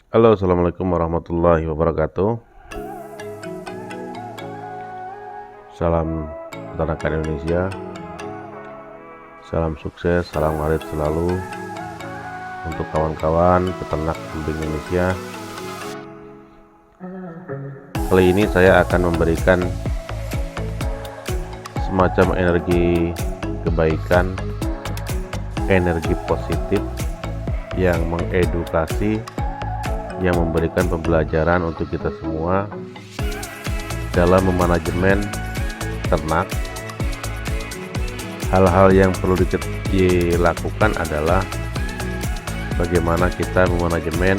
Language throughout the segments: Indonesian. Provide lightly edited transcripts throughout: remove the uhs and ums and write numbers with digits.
Halo, assalamualaikum warahmatullahi wabarakatuh. Salam peternakan Indonesia, salam sukses, salam warid selalu untuk kawan-kawan peternak kambing Indonesia. Kali ini saya akan memberikan semacam energi kebaikan, energi positif yang mengedukasi, yang memberikan pembelajaran untuk kita semua dalam memanajemen ternak. Hal-hal yang perlu dilakukan adalah bagaimana kita memanajemen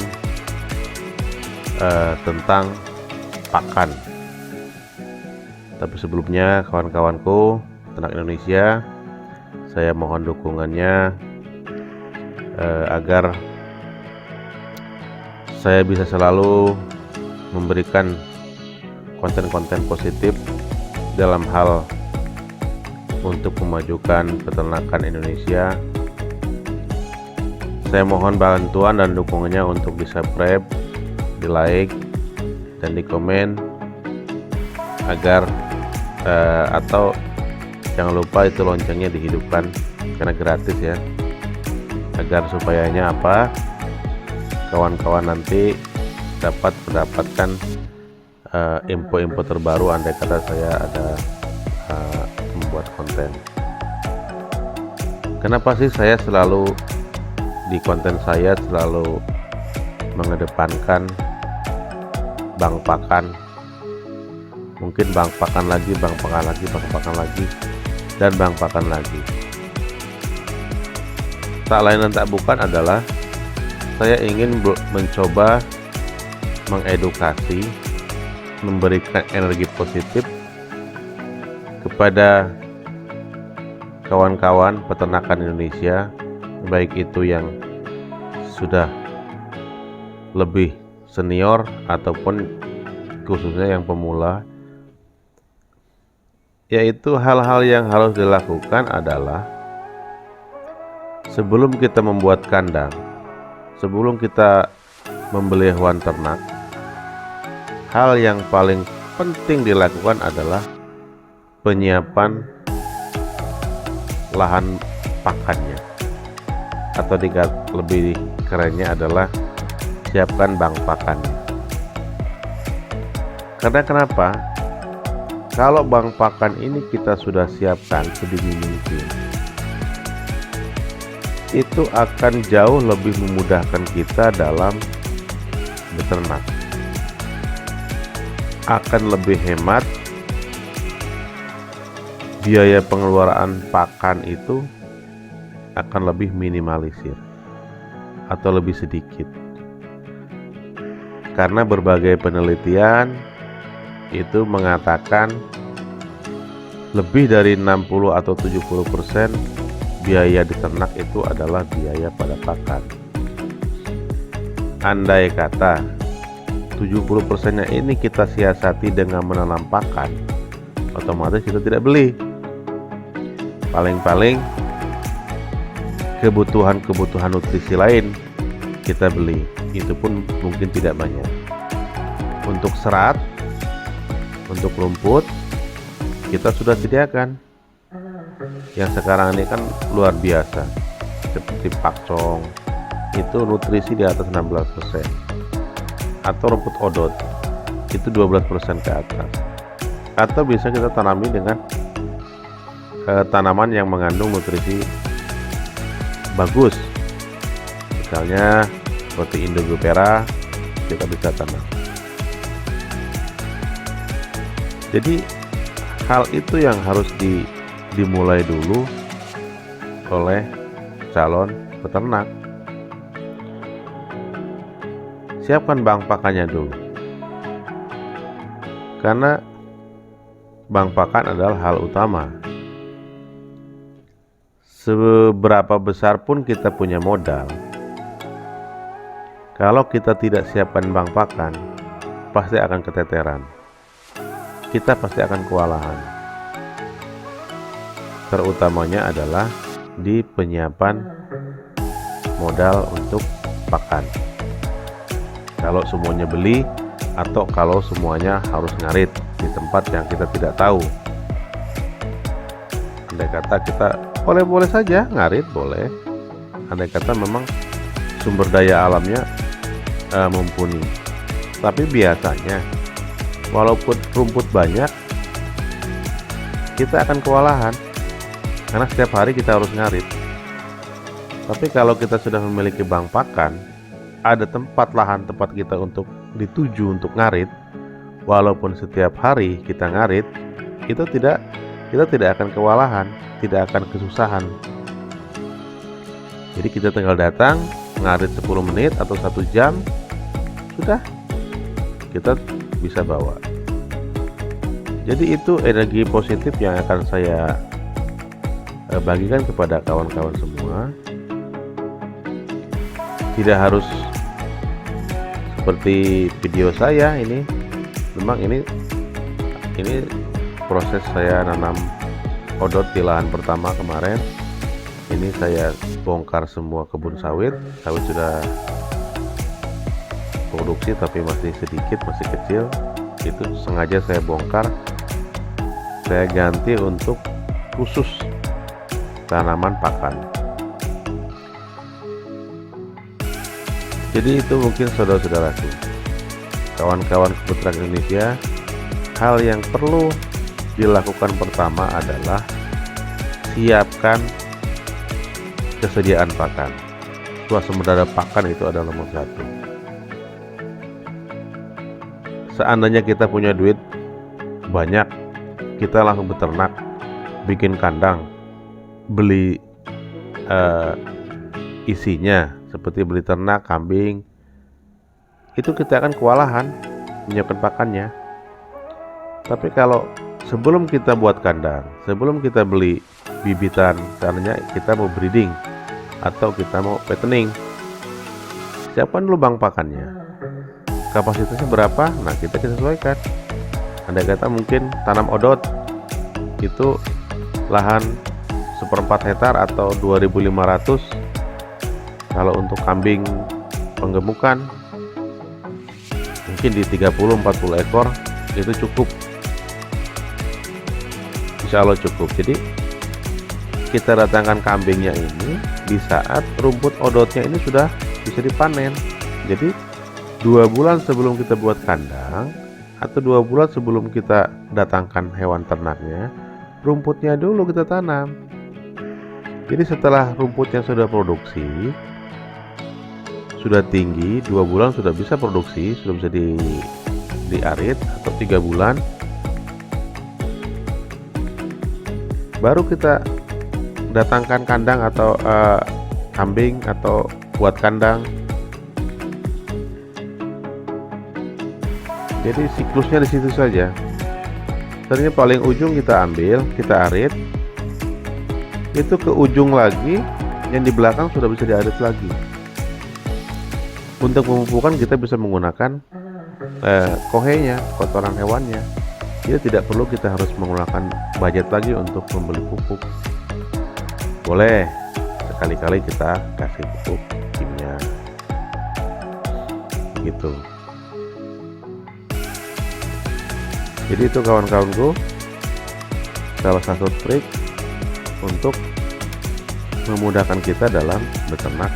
tentang pakan. Tapi sebelumnya, kawan-kawanku peternak Indonesia, saya mohon dukungannya agar saya bisa selalu memberikan konten-konten positif dalam hal untuk memajukan peternakan Indonesia. Saya mohon bantuan dan dukungannya untuk di subscribe, di like, dan di komen agar atau jangan lupa itu loncengnya dihidupkan karena gratis ya, agar supayanya kawan-kawan nanti dapat mendapatkan info-info terbaru andai kata saya ada membuat konten. Kenapa sih saya selalu di konten saya selalu mengedepankan bank pakan? Mungkin bank pakan lagi, bank pakan lagi, bank pakan lagi, dan bank pakan lagi. Tak lain dan tak bukan adalah saya ingin mencoba mengedukasi, memberikan energi positif kepada kawan-kawan peternakan Indonesia, baik itu yang sudah lebih senior ataupun khususnya yang pemula. Yaitu hal-hal yang harus dilakukan adalah sebelum kita membuat kandang, sebelum kita membeli hewan ternak, hal yang paling penting dilakukan adalah penyiapan lahan pakannya, atau lebih kerennya adalah siapkan bank pakannya. Karena kenapa? Kalau bank pakan ini kita sudah siapkan sedini mungkin, itu akan jauh lebih memudahkan kita dalam beternak, akan lebih hemat. Biaya pengeluaran pakan itu akan lebih minimalisir atau lebih sedikit, karena berbagai penelitian itu mengatakan lebih dari 60 atau 70% biaya di ternak itu adalah biaya pada pakan. Andai kata 70%-nya ini kita siasati dengan menanam pakan, otomatis kita tidak beli. Paling-paling kebutuhan nutrisi lain kita beli, itu pun mungkin tidak banyak. Untuk serat, untuk rumput kita sudah sediakan. Yang sekarang ini kan luar biasa, seperti pakcong itu nutrisi di atas 16%, atau rumput odot itu 12% ke atas. Atau bisa kita tanami dengan tanaman yang mengandung nutrisi bagus, misalnya seperti Indogypera, kita bisa tanam. Jadi hal itu yang harus dimulai dulu oleh calon peternak. Siapkan bank pakannya dulu, karena bank pakan adalah hal utama. Seberapa besar pun kita punya modal, kalau kita tidak siapkan bank pakan, pasti akan keteteran. Kita pasti akan kewalahan. Terutamanya adalah di penyiapan modal untuk pakan. kalau semuanya beli atau kalau semuanya harus ngarit di tempat yang kita tidak tahu. Andai kata kita boleh-boleh saja ngarit, boleh. Andai kata memang sumber daya alamnya mumpuni. Tapi biasanya walaupun rumput banyak, kita akan kewalahan karena setiap hari kita harus ngarit. Tapi kalau kita sudah memiliki bank pakan, ada lahan tempat kita untuk dituju untuk ngarit, walaupun setiap hari kita ngarit, kita tidak akan kewalahan, tidak akan kesusahan. Jadi kita tinggal datang, ngarit 10 menit atau 1 jam, sudah kita bisa bawa. Jadi itu energi positif yang akan saya bagikan kepada kawan-kawan semua. Tidak harus seperti video saya ini. Memang ini proses saya nanam odot di lahan pertama kemarin. Ini saya bongkar semua kebun sawit. Sawit sudah produksi tapi masih sedikit, masih kecil. Itu sengaja saya bongkar, saya ganti untuk khusus tanaman pakan. Jadi itu mungkin saudara-saudaraku, kawan-kawan Kebun Indonesia, hal yang perlu dilakukan pertama adalah siapkan kesediaan pakan. Swasembada pakan itu adalah nomor 1. Seandainya kita punya duit banyak, kita langsung beternak, bikin kandang, beli isinya seperti beli ternak, kambing, itu kita akan kewalahan menyiapkan pakannya. Tapi kalau sebelum kita buat kandang, sebelum kita beli bibitan, seandainya kita mau breeding atau kita mau fattening, siapkan dulu bank pakannya. Kapasitasnya berapa? Nah, kita sesuaikan. Andai kata mungkin tanam odot itu lahan 1/4 hektar atau 2.500. Kalau untuk kambing penggemukan mungkin di 30-40 ekor itu cukup, insya Allah cukup. Jadi kita datangkan kambingnya ini di saat rumput odotnya ini sudah bisa dipanen. Jadi 2 bulan sebelum kita buat kandang atau 2 bulan sebelum kita datangkan hewan ternaknya, rumputnya dulu kita tanam. Jadi setelah rumputnya sudah produksi, sudah tinggi, 2 bulan sudah bisa produksi, sudah bisa diarit, atau 3 bulan baru kita datangkan kandang atau kambing atau buat kandang. Jadi siklusnya di situ saja. Ternyata paling ujung kita ambil, kita arit, itu ke ujung lagi, yang di belakang sudah bisa diarit lagi. Untuk pemupukan kita bisa menggunakan kohenya, kotoran hewannya. Jadi tidak perlu kita harus menggunakan budget lagi untuk membeli pupuk. Boleh sekali-kali kita kasih pupuk kimia, gitu. Jadi itu kawan-kawanku, salah satu trik untuk memudahkan kita dalam beternak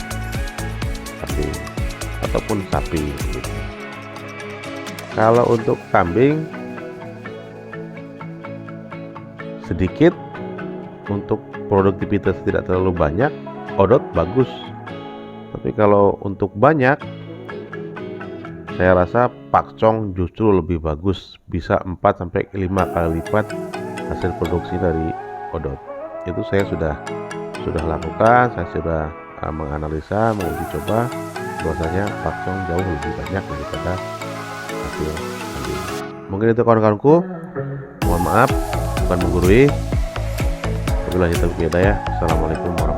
kambing ataupun sapi gitu. Kalau untuk kambing sedikit, untuk produktivitas tidak terlalu banyak, odot bagus. Tapi kalau untuk banyak, saya rasa pakcong justru lebih bagus, bisa 4-5 kali lipat hasil produksi dari odot. Itu saya sudah lakukan, saya sudah menganalisa, menguji coba, bahwasanya pakcong jauh lebih banyak daripada hasil kambing. Mungkin itu kawan-kawanku, mohon maaf bukan menggurui. Wabillahi taufiq hidayah. Assalamualaikum warahmatullahi wabarakatuh.